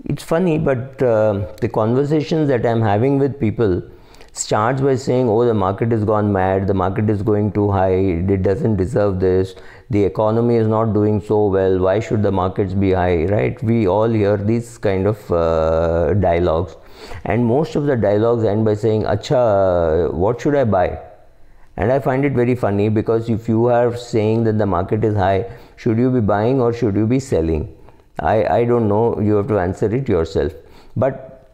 It's funny, but the conversations that I'm having with people starts by saying, oh, the market has gone mad, the market is going too high, it doesn't deserve this, the economy is not doing so well, why should the markets be high, right? We all hear these kind of dialogues, and most of the dialogues end by saying, acha, what should I buy? And I find it very funny, because if you are saying that the market is high, should you be buying or should you be selling? I don't know, you have to answer it yourself. But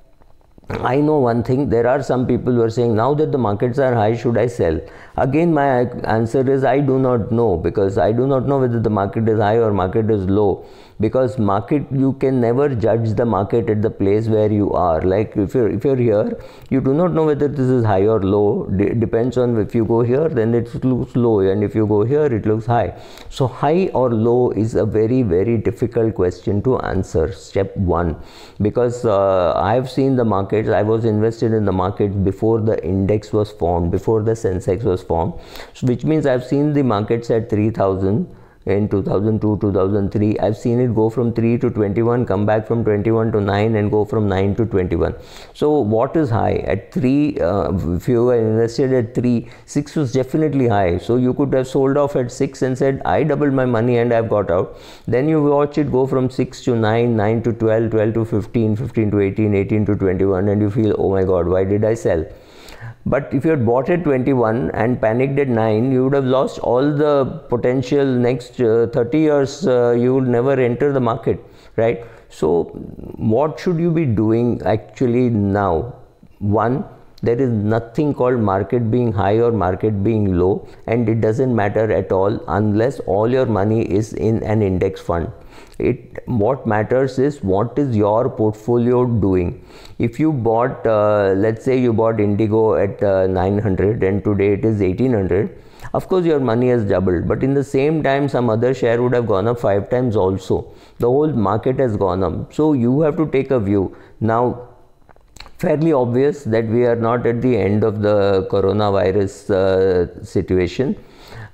I know one thing, there are some people who are saying, now that the markets are high, should I sell? Again, my answer is, I do not know, because I do not know whether the market is high or market is low. Because market, you can never judge the market at the place where you are. Like if you're here, you do not know whether this is high or low. Depends on, if you go here, then it looks low, and if you go here, it looks high. So high or low is a very, very difficult question to answer, step one. Because I've seen the markets, I was invested in the markets before the index was formed, before the Sensex was formed. So which means I've seen the markets at 3000 in 2002, 2003. I've seen it go from 3 to 21, come back from 21 to 9, and go from 9 to 21. So what is high? At 3, if you were invested at 3, 6 was definitely high. So you could have sold off at 6 and said, I doubled my money and I've got out. Then you watch it go from 6 to 9, 9 to 12, 12 to 15, 15 to 18, 18 to 21, and you feel, oh my God, why did I sell? But if you had bought at 21 and panicked at 9, you would have lost all the potential. Next 30 years, you would never enter the market, right? So what should you be doing actually now? One, there is nothing called market being high or market being low, and it doesn't matter at all unless all your money is in an index fund. What matters is what is your portfolio doing. If you bought, let's say you bought Indigo at 900 and today it is 1800, of course your money has doubled, but in the same time some other share would have gone up 5 times also. The whole market has gone up. So you have to take a view. Now, fairly obvious that we are not at the end of the coronavirus situation.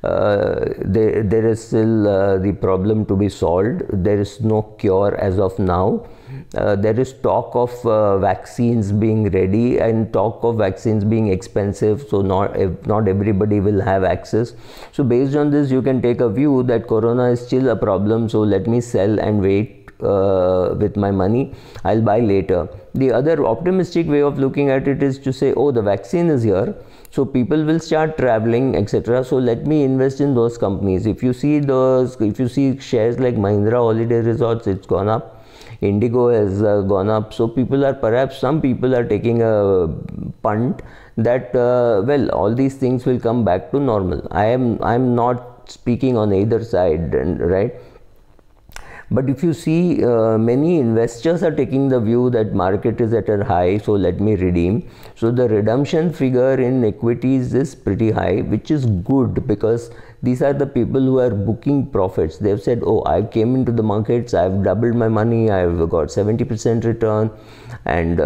There is still the problem to be solved. There is no cure as of now. There is talk of vaccines being ready and talk of vaccines being expensive, so not everybody will have access. So based on this, you can take a view that corona is still a problem, so let me sell and wait with my money. I'll buy later. The other optimistic way of looking at it is to say, oh, the vaccine is here, so people will start traveling, etc. So let me invest in those companies. If you see shares like Mahindra Holiday Resorts, it's gone up. Indigo has gone up. So some people are taking a punt that well, all these things will come back to normal. I'm not speaking on either side, right? But if you see, many investors are taking the view that market is at a high, so let me redeem. So the redemption figure in equities is pretty high, which is good, because these are the people who are booking profits. They've said, oh, I came into the markets, I've doubled my money, I've got 70% return, and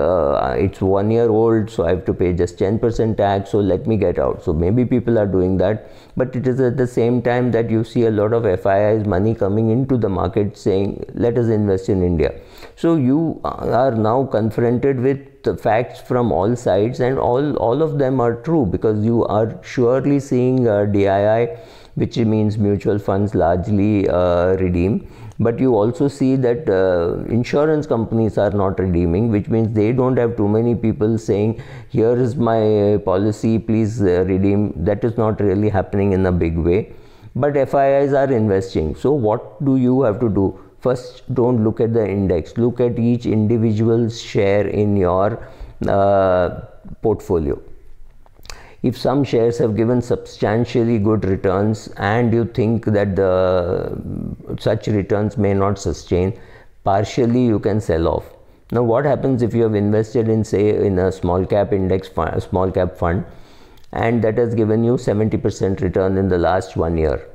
it's 1 year old, so I have to pay just 10% tax, so let me get out. So maybe people are doing that, but it is at the same time that you see a lot of FIIs money coming into the market saying, let us invest in India. So you are now confronted with the facts from all sides, and all of them are true, because you are surely seeing DII, which means mutual funds largely redeem. But you also see that insurance companies are not redeeming, which means they don't have too many people saying, here is my policy, please redeem. That is not really happening in a big way. But FIIs are investing. So what do you have to do? First, don't look at the index. Look at each individual share in your portfolio. If some shares have given substantially good returns and you think that such returns may not sustain, partially you can sell off. Now what happens if you have invested in, say, in a small cap index fund, a small cap fund, and that has given you 70% return in the last 1 year,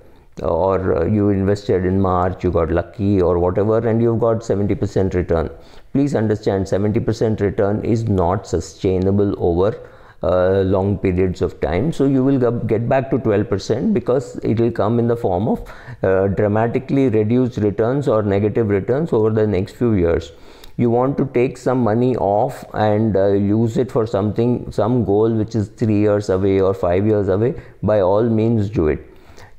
or you invested in March, you got lucky or whatever, and you've got 70% return. Please understand, 70% return is not sustainable over long periods of time. So you will get back to 12% because it will come in the form of dramatically reduced returns or negative returns over the next few years. You want to take some money off and use it for something, some goal which is 3 years away or 5 years away, by all means do it.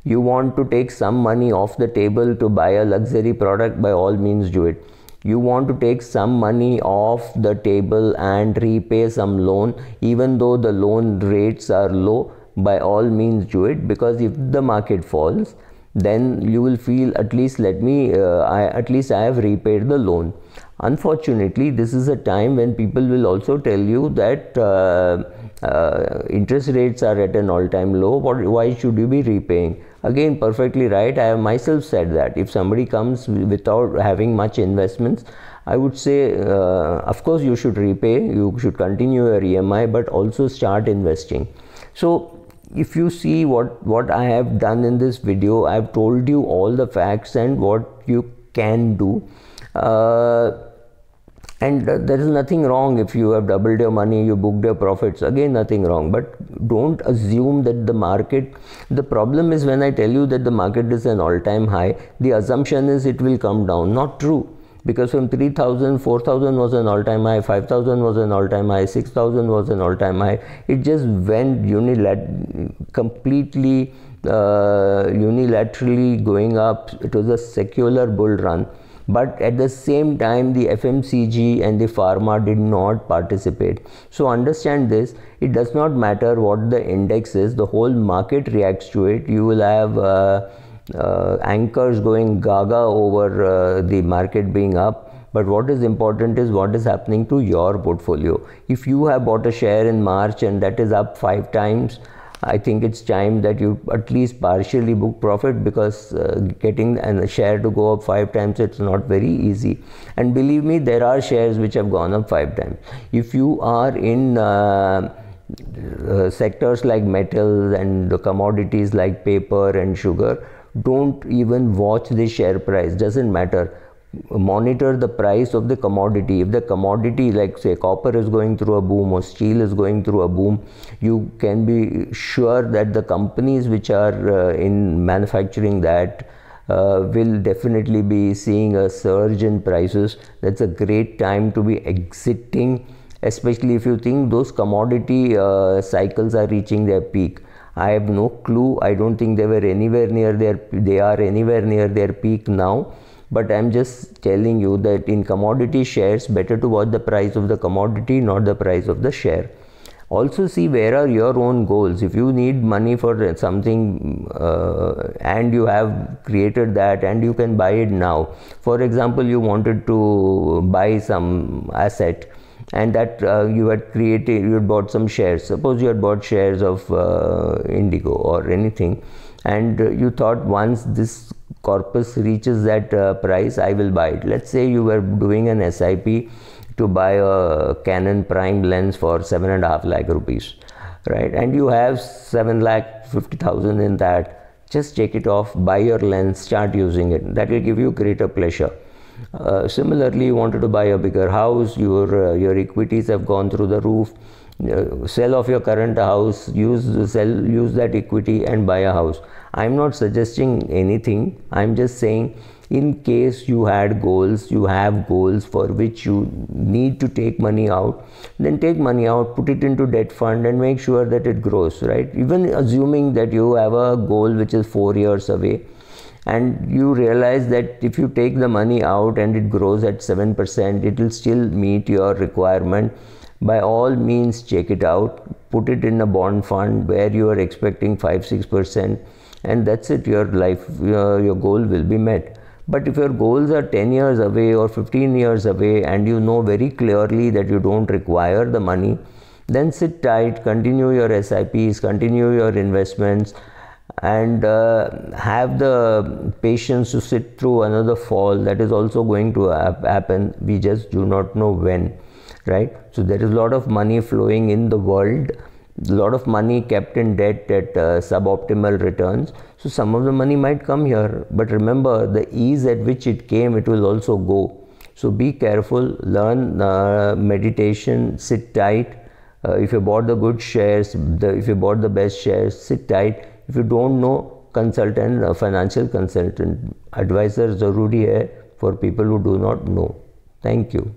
You want to take some money off the table to buy a luxury product, by all means do it. You want to take some money off the table and repay some loan, even though the loan rates are low, by all means do it, because if the market falls, then you will feel, at least I have repaid the loan. Unfortunately, this is a time when people will also tell you that interest rates are at an all-time low. Why should you be repaying? Again, perfectly right. I have myself said that if somebody comes without having much investments, I would say, of course, you should repay, you should continue your EMI, but also start investing. So if you see what I have done in this video, I have told you all the facts and what you can do. And there is nothing wrong if you have doubled your money, you booked your profits, again nothing wrong. But don't assume that the market, the problem is when I tell you that the market is an all-time high, the assumption is it will come down. Not true. Because from 3,000, 4,000 was an all-time high, 5,000 was an all-time high, 6,000 was an all-time high. It just went completely unilaterally going up. It was a secular bull run. But at the same time, the FMCG and the pharma did not participate. So understand this, it does not matter what the index is, the whole market reacts to it. You will have anchors going gaga over the market being up, but what is important is what is happening to your portfolio. If you have bought a share in March and that is up 5 times, I think it's time that you at least partially book profit, because getting a share to go up 5 times, it's not very easy. And believe me, there are shares which have gone up 5 times. If you are in sectors like metals and the commodities like paper and sugar, don't even watch the share price, doesn't matter. Monitor the price of the commodity. If the commodity, like say copper, is going through a boom or steel is going through a boom, you can be sure that the companies which are in manufacturing that will definitely be seeing a surge in prices. That's a great time to be exiting, especially if you think those commodity cycles are reaching their peak. I have no clue. I don't think they are anywhere near their peak now. But I'm just telling you that in commodity shares, better to watch the price of the commodity, not the price of the share. Also see where are your own goals. If you need money for something and you have created that and you can buy it now. For example, you wanted to buy some asset and that you had bought some shares. Suppose you had bought shares of Indigo or anything, and you thought once this corpus reaches that price, I will buy it. Let's say you were doing an SIP to buy a Canon prime lens for 7.5 lakh rupees, right? And you have 7,50,000 in that. Just take it off, buy your lens, start using it. That will give you greater pleasure. Similarly, you wanted to buy a bigger house, your equities have gone through the roof. Sell off your current house, use that equity and buy a house. I'm not suggesting anything. I'm just saying, in case you have goals for which you need to take money out, then take money out, put it into debt fund and make sure that it grows, right? Even assuming that you have a goal which is 4 years away, and you realize that if you take the money out and it grows at 7%, it will still meet your requirement. By all means, check it out, put it in a bond fund where you are expecting 5-6%, and that's it. Your goal will be met. But if your goals are 10 years away or 15 years away and you know very clearly that you don't require the money, then sit tight, continue your SIPs, continue your investments, and have the patience to sit through another fall that is also going to happen. We just do not know when, right? So there is a lot of money flowing in the world, a lot of money kept in debt at suboptimal returns. So some of the money might come here, but remember, the ease at which it came, it will also go. So be careful, learn meditation, sit tight. If you bought the good shares, if you bought the best shares, sit tight. If you don't know, consult a financial consultant. Advisor zaruri hai for people who do not know. Thank you.